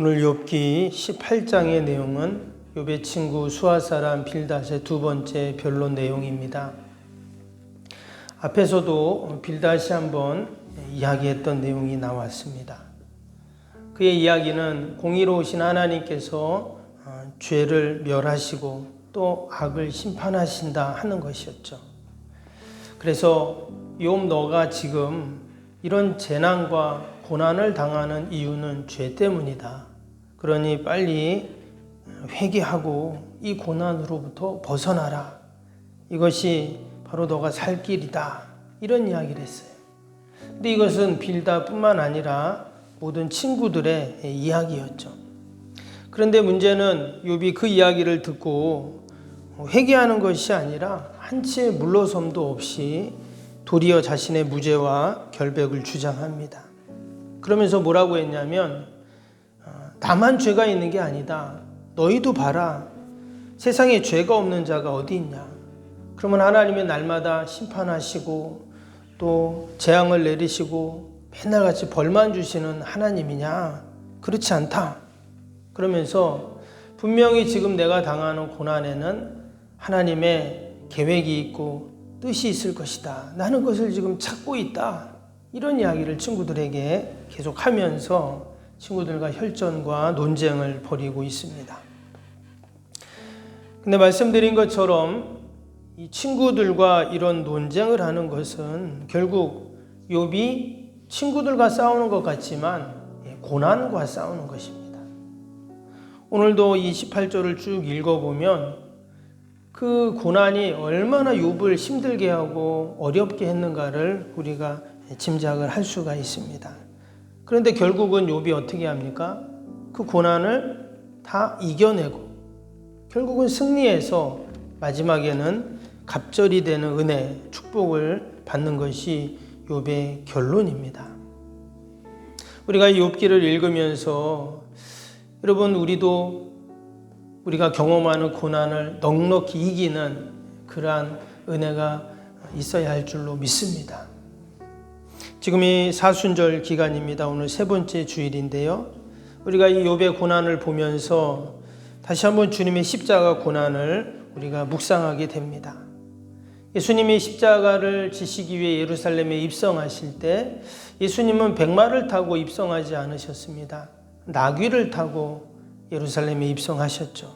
오늘 욥기 18장의 내용은 욥의 친구 수아 사람 빌닷의 두 번째 변론 내용입니다. 앞에서도 빌닷이 한번 이야기했던 내용이 나왔습니다. 그의 이야기는 공의로우신 하나님께서 죄를 멸하시고 또 악을 심판하신다 하는 것이었죠. 그래서 욥 너가 지금 이런 재난과 고난을 당하는 이유는 죄 때문이다. 그러니 빨리 회개하고 이 고난으로부터 벗어나라. 이것이 바로 너가 살 길이다. 이런 이야기를 했어요. 근데 이것은 빌닷뿐만 아니라 모든 친구들의 이야기였죠. 그런데 문제는 욥이 그 이야기를 듣고 회개하는 것이 아니라 한치의 물러섬도 없이 도리어 자신의 무죄와 결백을 주장합니다. 그러면서 뭐라고 했냐면 나만 죄가 있는 게 아니다. 너희도 봐라. 세상에 죄가 없는 자가 어디 있냐. 그러면 하나님의 날마다 심판하시고 또 재앙을 내리시고 맨날 같이 벌만 주시는 하나님이냐. 그렇지 않다. 그러면서 분명히 지금 내가 당하는 고난에는 하나님의 계획이 있고 뜻이 있을 것이다. 나는 그것을 지금 찾고 있다. 이런 이야기를 친구들에게 계속 하면서 친구들과 혈전과 논쟁을 벌이고 있습니다. 근데 말씀드린 것처럼 이 친구들과 이런 논쟁을 하는 것은 결국 욥이 친구들과 싸우는 것 같지만 고난과 싸우는 것입니다. 오늘도 이 18절을 쭉 읽어보면 그 고난이 얼마나 욥을 힘들게 하고 어렵게 했는가를 우리가 짐작을 할 수가 있습니다. 그런데 결국은 욥이 어떻게 합니까? 그 고난을 다 이겨내고 결국은 승리해서 마지막에는 갑절이 되는 은혜, 축복을 받는 것이 욥의 결론입니다. 우리가 이 욥기를 읽으면서 여러분 우리가 경험하는 고난을 넉넉히 이기는 그러한 은혜가 있어야 할 줄로 믿습니다. 지금이 사순절 기간입니다. 오늘 세 번째 주일인데요. 우리가 이 욥의 고난을 보면서 다시 한번 주님의 십자가 고난을 우리가 묵상하게 됩니다. 예수님이 십자가를 지시기 위해 예루살렘에 입성하실 때 예수님은 백마를 타고 입성하지 않으셨습니다. 나귀를 타고 예루살렘에 입성하셨죠.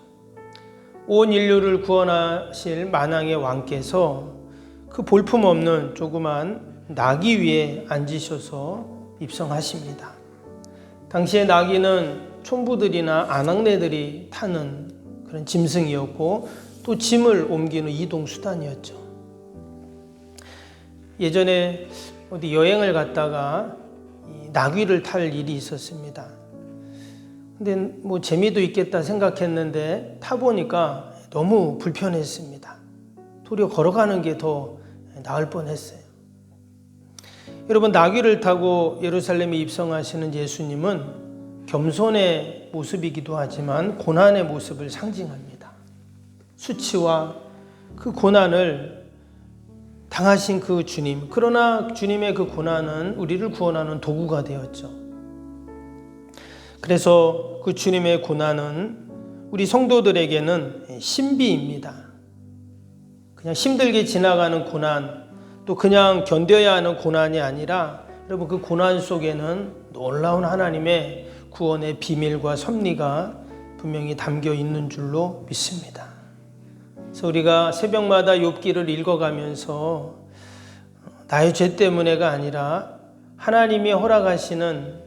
온 인류를 구원하실 만왕의 왕께서 그 볼품없는 조그만 나귀 위에 앉으셔서 입성하십니다. 당시에 나귀는 촌부들이나 아낙네들이 타는 그런 짐승이었고 또 짐을 옮기는 이동수단이었죠. 예전에 어디 여행을 갔다가 이 나귀를 탈 일이 있었습니다. 근데 뭐 재미도 있겠다 생각했는데 타보니까 너무 불편했습니다. 도리어 걸어가는 게 더 나을 뻔했어요. 여러분 나귀를 타고 예루살렘에 입성하시는 예수님은 겸손의 모습이기도 하지만 고난의 모습을 상징합니다. 수치와 그 고난을 당하신 그 주님, 그러나 주님의 그 고난은 우리를 구원하는 도구가 되었죠. 그래서 그 주님의 고난은 우리 성도들에게는 신비입니다. 그냥 힘들게 지나가는 고난, 또 그냥 견뎌야 하는 고난이 아니라 여러분 그 고난 속에는 놀라운 하나님의 구원의 비밀과 섭리가 분명히 담겨 있는 줄로 믿습니다. 그래서 우리가 새벽마다 욥기를 읽어가면서 나의 죄 때문에가 아니라 하나님이 허락하시는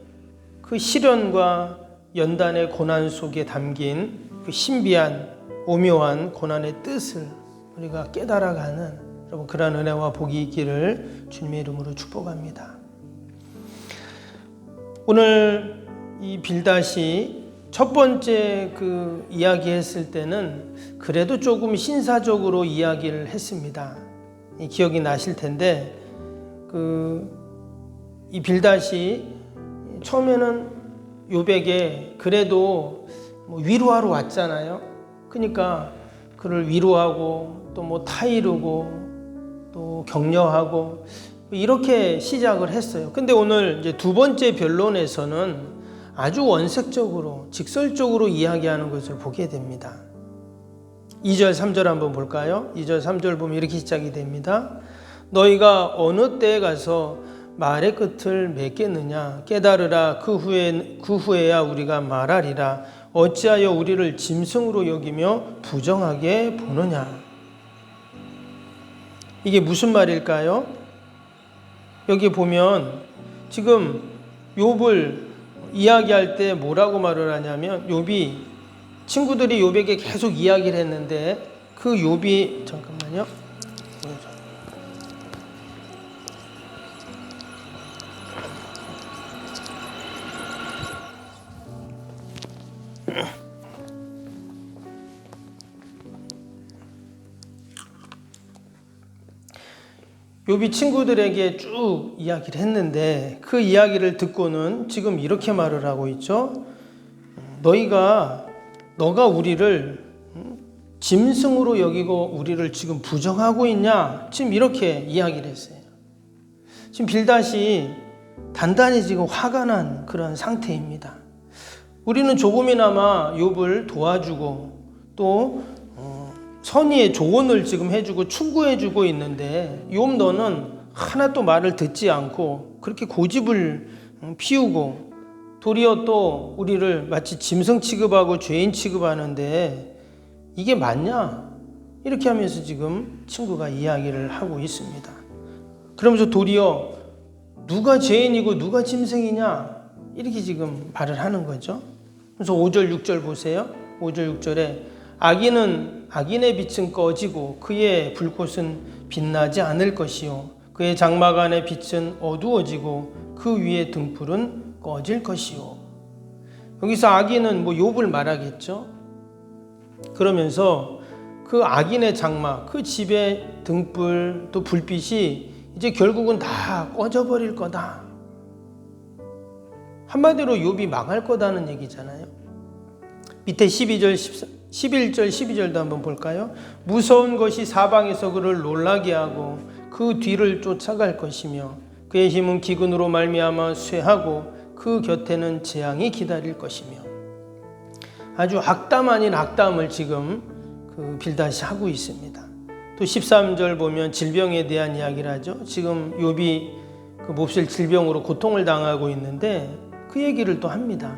그 시련과 연단의 고난 속에 담긴 그 신비한 오묘한 고난의 뜻을 우리가 깨달아가는 여러분 그러한 은혜와 복이 있기를 주님의 이름으로 축복합니다. 오늘 이 빌닷이 첫 번째 그 이야기했을 때는 그래도 조금 신사적으로 이야기를 했습니다. 기억이 나실 텐데 이 빌닷이 처음에는 욥에게 그래도 위로하러 왔잖아요. 그러니까 그를 위로하고 또 뭐 타이르고 또 격려하고 이렇게 시작을 했어요. 근데 오늘 이제 두 번째 변론에서는 아주 원색적으로 직설적으로 이야기하는 것을 보게 됩니다. 2절 3절 한번 볼까요? 2절 3절 보면 이렇게 시작이 됩니다. 너희가 어느 때에 가서 말의 끝을 맺겠느냐? 깨달으라. 그 후에야 우리가 말하리라. 어찌하여 우리를 짐승으로 여기며 부정하게 보느냐? 이게 무슨 말일까요? 여기 보면 지금 욥을 이야기할 때 뭐라고 말을 하냐면, 욥이 친구들이 욥에게 계속 이야기를 했는데 그 욥이 잠깐만요. 욥이 친구들에게 쭉 이야기를 했는데 그 이야기를 듣고는 지금 이렇게 말을 하고 있죠. 너가 우리를 짐승으로 여기고 우리를 지금 부정하고 있냐? 지금 이렇게 이야기를 했어요. 지금 빌닷이 단단히 지금 화가 난 그런 상태입니다. 우리는 조금이나마 욥을 도와주고 또 선의의 조언을 지금 해주고 충고해주고 있는데 욥 너는 하나도 말을 듣지 않고 그렇게 고집을 피우고 도리어 또 우리를 마치 짐승 취급하고 죄인 취급하는데 이게 맞냐? 이렇게 하면서 지금 친구가 이야기를 하고 있습니다. 그러면서 도리어 누가 죄인이고 누가 짐승이냐? 이렇게 지금 말을 하는 거죠. 그래서 5절 6절 보세요. 5절 6절에 악인의 빛은 꺼지고 그의 불꽃은 빛나지 않을 것이요 그의 장막 안의 빛은 어두워지고 그 위의 등불은 꺼질 것이요. 여기서 악인은 욥을 말하겠죠. 그러면서 그 악인의 장막, 그 집의 등불 또 불빛이 이제 결국은 다 꺼져버릴 거다. 한마디로 욥이 망할 거다는 얘기잖아요. 밑에 11절 12절도 한번 볼까요? 무서운 것이 사방에서 그를 놀라게 하고 그 뒤를 쫓아갈 것이며 그의 힘은 기근으로 말미암아 쇠하고 그 곁에는 재앙이 기다릴 것이며. 아주 악담 아닌 악담을 지금 그 빌닷이 하고 있습니다. 또 13절 보면 질병에 대한 이야기를 하죠. 지금 욥이 그 몹쓸 질병으로 고통을 당하고 있는데 그 얘기를 또 합니다.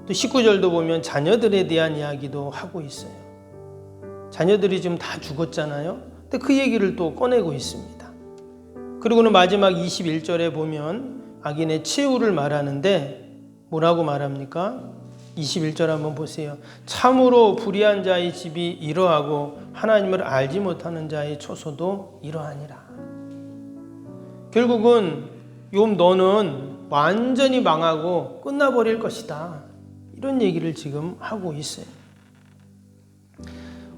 또 19절도 보면 자녀들에 대한 이야기도 하고 있어요. 자녀들이 지금 다 죽었잖아요. 근데 그 얘기를 또 꺼내고 있습니다. 그리고는 마지막 21절에 보면 악인의 최후를 말하는데 뭐라고 말합니까? 21절 한번 보세요. 참으로 불의한 자의 집이 이러하고 하나님을 알지 못하는 자의 처소도 이러하니라. 결국은 욥 너는 완전히 망하고 끝나버릴 것이다. 이런 얘기를 지금 하고 있어요.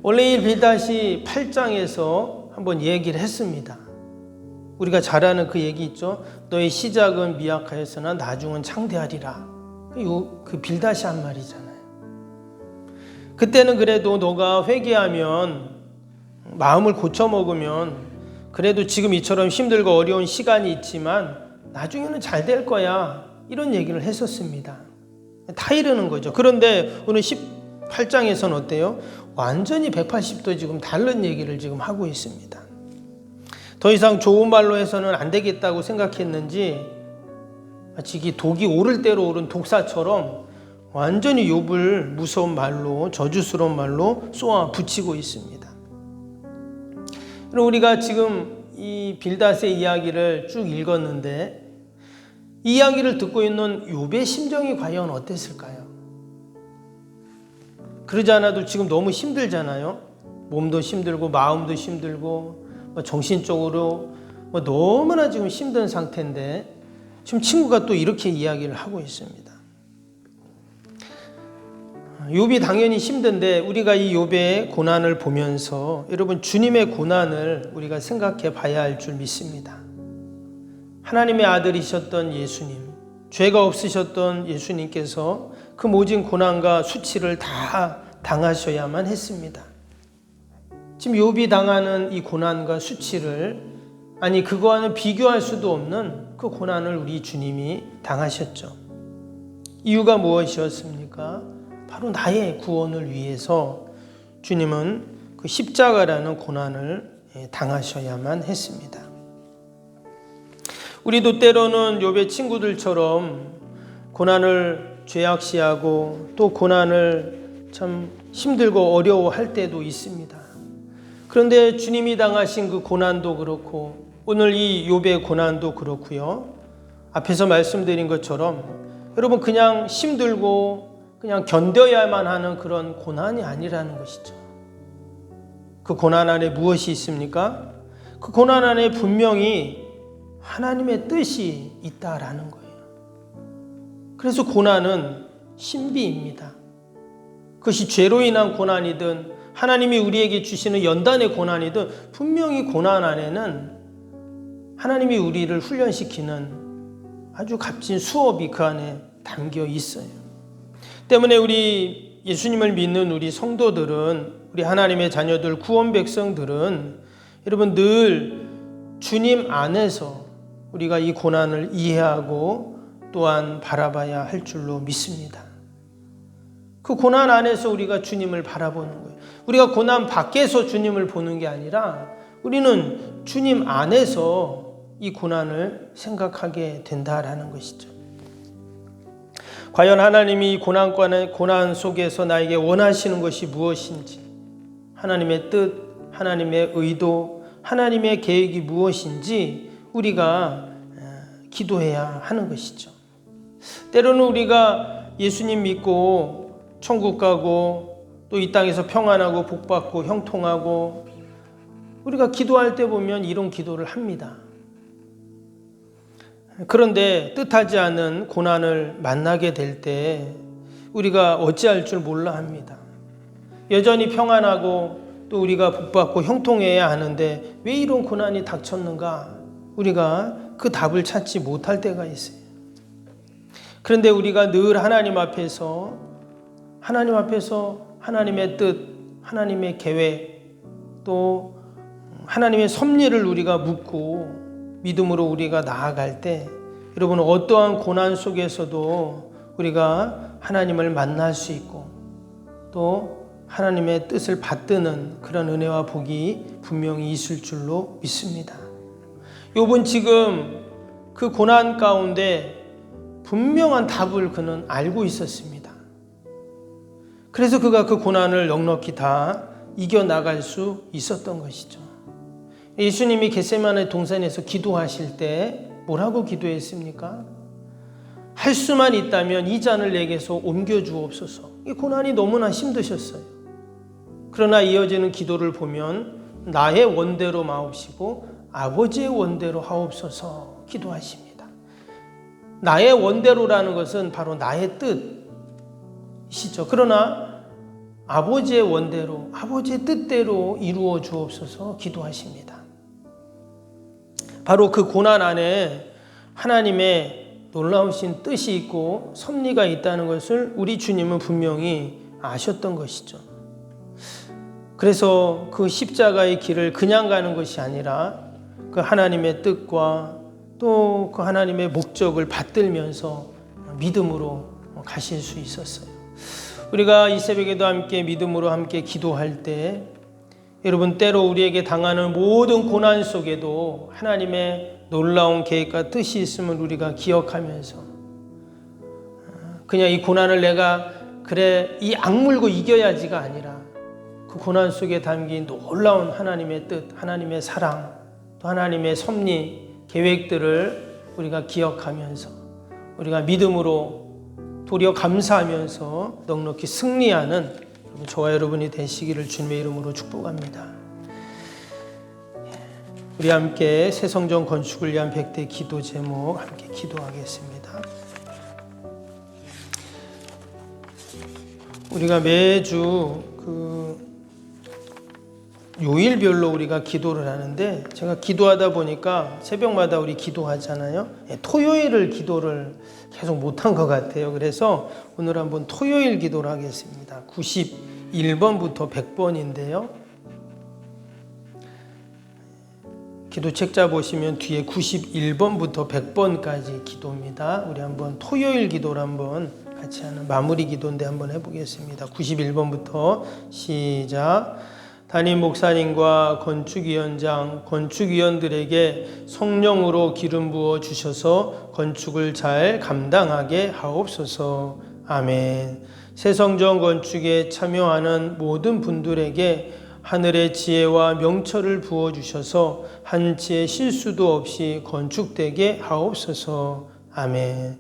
원래 이 빌닷이 8장에서 한번 얘기를 했습니다. 우리가 잘 아는 그 얘기 있죠. 너의 시작은 미약하였으나 나중은 창대하리라. 그 빌닷이 한 말이잖아요. 그때는 그래도 너가 회개하면 마음을 고쳐먹으면 그래도 지금 이처럼 힘들고 어려운 시간이 있지만 나중에는 잘 될 거야. 이런 얘기를 했었습니다. 다 이러는 거죠. 그런데 오늘 18장에서는 어때요? 완전히 180도 지금 다른 얘기를 지금 하고 있습니다. 더 이상 좋은 말로 해서는 안 되겠다고 생각했는지 마치 독이 오를 대로 오른 독사처럼 완전히 욥을 무서운 말로 저주스러운 말로 쏘아 붙이고 있습니다. 그럼 우리가 지금 이 빌닷의 이야기를 쭉 읽었는데 이 이야기를 듣고 있는 욥의 심정이 과연 어땠을까요? 그러지 않아도 지금 너무 힘들잖아요. 몸도 힘들고 마음도 힘들고 정신적으로 너무나 지금 힘든 상태인데 지금 친구가 또 이렇게 이야기를 하고 있습니다. 욥이 당연히 힘든데 우리가 이 욥의 고난을 보면서 여러분 주님의 고난을 우리가 생각해 봐야 할 줄 믿습니다. 하나님의 아들이셨던 예수님, 죄가 없으셨던 예수님께서 그 모진 고난과 수치를 다 당하셔야만 했습니다. 지금 욥이 당하는 이 고난과 수치를 그거와는 비교할 수도 없는 그 고난을 우리 주님이 당하셨죠. 이유가 무엇이었습니까? 바로 나의 구원을 위해서 주님은 그 십자가라는 고난을 당하셔야만 했습니다. 우리도 때로는 욥의 친구들처럼 고난을 죄악시하고 또 고난을 참 힘들고 어려워할 때도 있습니다. 그런데 주님이 당하신 그 고난도 그렇고 오늘 이 욥의 고난도 그렇고요. 앞에서 말씀드린 것처럼 여러분 그냥 힘들고 그냥 견뎌야만 하는 그런 고난이 아니라는 것이죠. 그 고난 안에 무엇이 있습니까? 그 고난 안에 분명히 하나님의 뜻이 있다라는 거예요. 그래서 고난은 신비입니다. 그것이 죄로 인한 고난이든 하나님이 우리에게 주시는 연단의 고난이든 분명히 고난 안에는 하나님이 우리를 훈련시키는 아주 값진 수업이 그 안에 담겨 있어요. 때문에 우리 예수님을 믿는 우리 성도들은, 우리 하나님의 자녀들, 구원 백성들은 여러분 늘 주님 안에서 우리가 이 고난을 이해하고 또한 바라봐야 할 줄로 믿습니다. 그 고난 안에서 우리가 주님을 바라보는 거예요. 우리가 고난 밖에서 주님을 보는 게 아니라 우리는 주님 안에서 이 고난을 생각하게 된다라는 것이죠. 과연 하나님이 고난 속에서 나에게 원하시는 것이 무엇인지, 하나님의 뜻, 하나님의 의도, 하나님의 계획이 무엇인지 우리가 기도해야 하는 것이죠. 때로는 우리가 예수님 믿고 천국 가고 또 이 땅에서 평안하고 복받고 형통하고 우리가 기도할 때 보면 이런 기도를 합니다. 그런데 뜻하지 않은 고난을 만나게 될 때 우리가 어찌할 줄 몰라 합니다. 여전히 평안하고 또 우리가 복받고 형통해야 하는데 왜 이런 고난이 닥쳤는가? 우리가 그 답을 찾지 못할 때가 있어요. 그런데 우리가 늘 하나님 앞에서 하나님의 뜻, 하나님의 계획, 또 하나님의 섭리를 우리가 묻고 믿음으로 우리가 나아갈 때 여러분 어떠한 고난 속에서도 우리가 하나님을 만날 수 있고 또 하나님의 뜻을 받드는 그런 은혜와 복이 분명히 있을 줄로 믿습니다. 욥은 지금 그 고난 가운데 분명한 답을 그는 알고 있었습니다. 그래서 그가 그 고난을 넉넉히 다 이겨나갈 수 있었던 것이죠. 예수님이 겟세마네 동산에서 기도하실 때 뭐라고 기도했습니까? 할 수만 있다면 이 잔을 내게서 옮겨주옵소서. 이 고난이 너무나 힘드셨어요. 그러나 이어지는 기도를 보면 나의 원대로 마옵시고 아버지의 원대로 하옵소서 기도하십니다. 나의 원대로라는 것은 바로 나의 뜻이죠. 그러나 아버지의 원대로, 아버지의 뜻대로 이루어 주옵소서 기도하십니다. 바로 그 고난 안에 하나님의 놀라우신 뜻이 있고 섭리가 있다는 것을 우리 주님은 분명히 아셨던 것이죠. 그래서 그 십자가의 길을 그냥 가는 것이 아니라 그 하나님의 뜻과 또 그 하나님의 목적을 받들면서 믿음으로 가실 수 있었어요. 우리가 이 새벽에도 함께 믿음으로 함께 기도할 때 여러분 때로 우리에게 당하는 모든 고난 속에도 하나님의 놀라운 계획과 뜻이 있음을 우리가 기억하면서 그냥 이 고난을 내가 그래 이 악물고 이겨야지가 아니라 그 고난 속에 담긴 놀라운 하나님의 뜻, 하나님의 사랑, 또 하나님의 섭리, 계획들을 우리가 기억하면서 우리가 믿음으로 도리어 감사하면서 넉넉히 승리하는 저와 여러분이 되시기를 주님의 이름으로 축복합니다. 우리 함께 새 성전 건축을 위한 100대 기도 제목 함께 기도하겠습니다. 우리가 매주 요일별로 우리가 기도를 하는데 제가 기도하다 보니까 새벽마다 우리 기도하잖아요. 토요일을 기도를 계속 못한 것 같아요. 그래서 오늘 한번 토요일 기도를 하겠습니다. 91번부터 100번인데요. 기도 책자 보시면 뒤에 91번부터 100번까지 기도입니다. 우리 한번 토요일 기도를 한번 같이 하는 마무리 기도인데 한번 해보겠습니다. 91번부터 시작. 담임 목사님과 건축위원장, 건축위원들에게 성령으로 기름 부어 주셔서 건축을 잘 감당하게 하옵소서. 아멘. 새성전 건축에 참여하는 모든 분들에게 하늘의 지혜와 명철을 부어 주셔서 한치의 실수도 없이 건축되게 하옵소서. 아멘.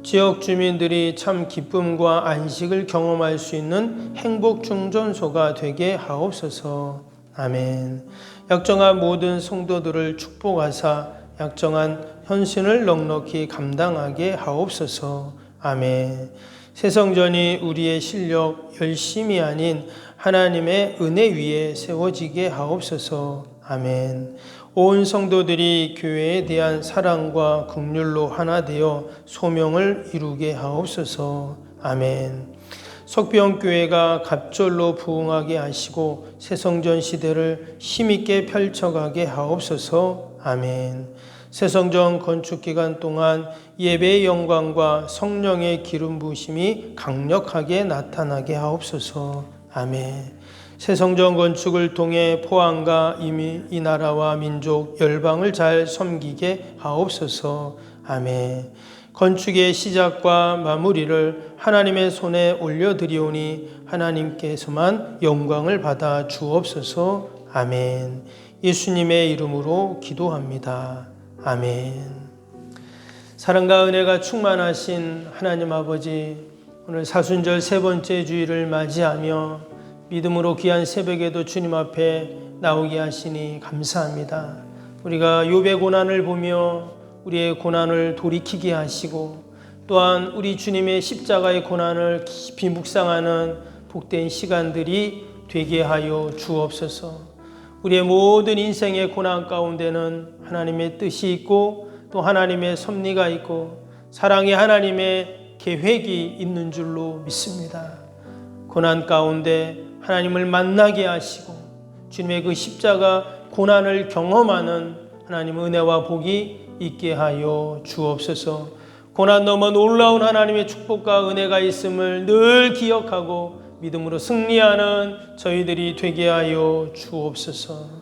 지역 주민들이 참 기쁨과 안식을 경험할 수 있는 행복 충전소가 되게 하옵소서. 아멘. 약정한 모든 성도들을 축복하사 약정한 헌신을 넉넉히 감당하게 하옵소서. 아멘. 새성전이 우리의 실력, 열심이 아닌 하나님의 은혜 위에 세워지게 하옵소서. 아멘. 온 성도들이 교회에 대한 사랑과 긍휼로 하나 되어 소명을 이루게 하옵소서. 아멘. 석병교회가 갑절로 부흥하게 하시고 새성전 시대를 힘있게 펼쳐가게 하옵소서. 아멘. 새성전 건축 기간 동안 예배의 영광과 성령의 기름 부으심이 강력하게 나타나게 하옵소서. 아멘. 새성전 건축을 통해 포항과 이 나라와 민족 열방을 잘 섬기게 하옵소서. 아멘. 건축의 시작과 마무리를 하나님의 손에 올려드리오니 하나님께서만 영광을 받아 주옵소서. 아멘. 예수님의 이름으로 기도합니다. 아멘. 사랑과 은혜가 충만하신 하나님 아버지, 오늘 사순절 세 번째 주일을 맞이하며 믿음으로 귀한 새벽에도 주님 앞에 나오게 하시니 감사합니다. 우리가 욥의 고난을 보며 우리의 고난을 돌이키게 하시고 또한 우리 주님의 십자가의 고난을 깊이 묵상하는 복된 시간들이 되게 하여 주옵소서. 우리의 모든 인생의 고난 가운데는 하나님의 뜻이 있고 또 하나님의 섭리가 있고 사랑의 하나님의 계획이 있는 줄로 믿습니다. 고난 가운데 하나님을 만나게 하시고 주님의 그 십자가 고난을 경험하는 하나님의 은혜와 복이 있게 하여 주옵소서. 고난 넘어 놀라운 하나님의 축복과 은혜가 있음을 늘 기억하고 믿음으로 승리하는 저희들이 되게 하여 주옵소서.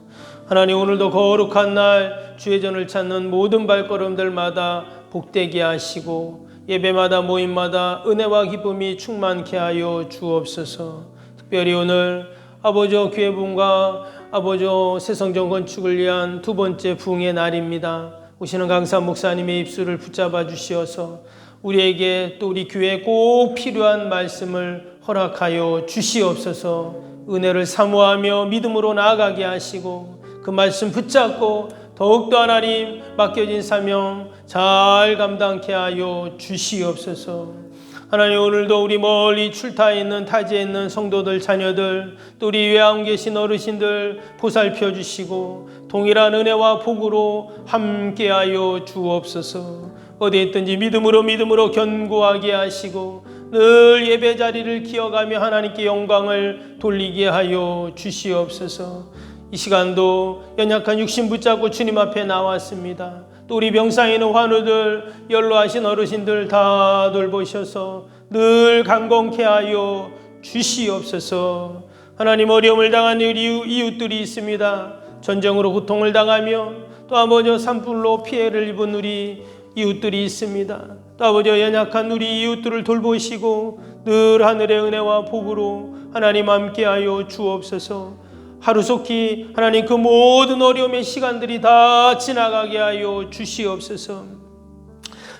하나님, 오늘도 거룩한 날 주의 전을 찾는 모든 발걸음들마다 복되게 하시고 예배마다 모임마다 은혜와 기쁨이 충만케 하여 주옵소서. 특별히 오늘 아버지 교회 부흥과 아버지 새성전 건축을 위한 두 번째 부흥의 날입니다. 오시는 강사 목사님의 입술을 붙잡아 주시어서 우리에게 또 우리 교회에 꼭 필요한 말씀을 허락하여 주시옵소서. 은혜를 사모하며 믿음으로 나아가게 하시고 그 말씀 붙잡고 더욱더 하나님 맡겨진 사명 잘 감당케 하여 주시옵소서. 하나님, 오늘도 우리 멀리 출타에 있는 타지에 있는 성도들 자녀들 또 우리 외아움 계신 어르신들 보살펴 주시고 동일한 은혜와 복으로 함께하여 주옵소서. 어디에 있든지 믿음으로 견고하게 하시고 늘 예배 자리를 기억하며 하나님께 영광을 돌리게 하여 주시옵소서. 이 시간도 연약한 육신 붙잡고 주님 앞에 나왔습니다. 또 우리 병상에 있는 환우들, 연로하신 어르신들 다 돌보셔서 늘 강건케 하여 주시옵소서. 하나님, 어려움을 당한 우리 이웃들이 있습니다. 전쟁으로 고통을 당하며 또 아버지 산불로 피해를 입은 우리 이웃들이 있습니다. 또 아버지 연약한 우리 이웃들을 돌보시고 늘 하늘의 은혜와 복으로 하나님 함께하여 주옵소서. 하루속히 하나님 그 모든 어려움의 시간들이 다 지나가게 하여 주시옵소서.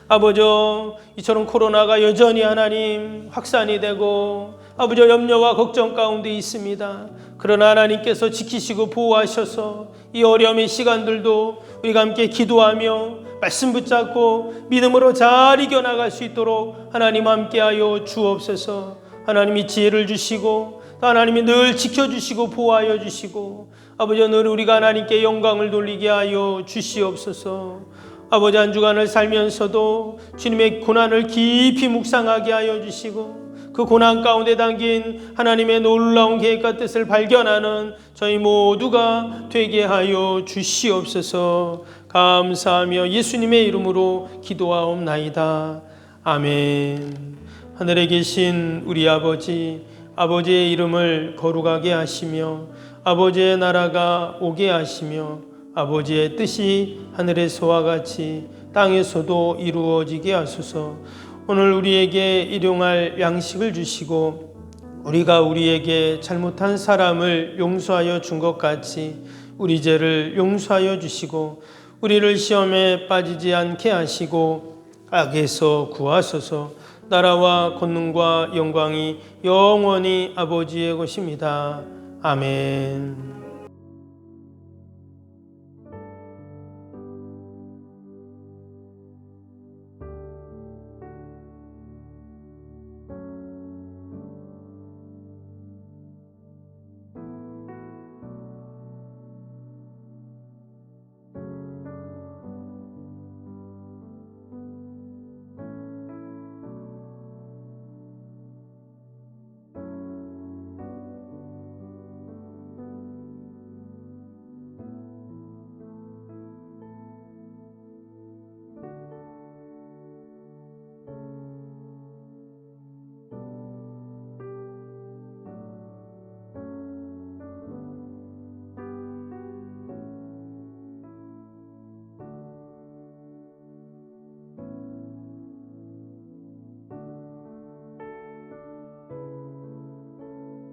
아버지, 이처럼 코로나가 여전히 하나님 확산이 되고 아버지 염려와 걱정 가운데 있습니다. 그러나 하나님께서 지키시고 보호하셔서 이 어려움의 시간들도 우리가 함께 기도하며 말씀 붙잡고 믿음으로 잘 이겨나갈 수 있도록 하나님 함께하여 주옵소서. 하나님이 지혜를 주시고 하나님이 늘 지켜주시고 보호하여 주시고 아버지, 늘 우리가 하나님께 영광을 돌리게 하여 주시옵소서. 아버지, 한 주간을 살면서도 주님의 고난을 깊이 묵상하게 하여 주시고 그 고난 가운데 담긴 하나님의 놀라운 계획과 뜻을 발견하는 저희 모두가 되게 하여 주시옵소서. 감사하며 예수님의 이름으로 기도하옵나이다. 아멘. 하늘에 계신 우리 아버지의 이름을 거룩하게 하시며 아버지의 나라가 오게 하시며 아버지의 뜻이 하늘에서와 같이 땅에서도 이루어지게 하소서. 오늘 우리에게 일용할 양식을 주시고 우리가 우리에게 잘못한 사람을 용서하여 준 것 같이 우리 죄를 용서하여 주시고 우리를 시험에 빠지지 않게 하시고 악에서 구하소서. 나라와 권능과 영광이 영원히 아버지의 것입니다. 아멘.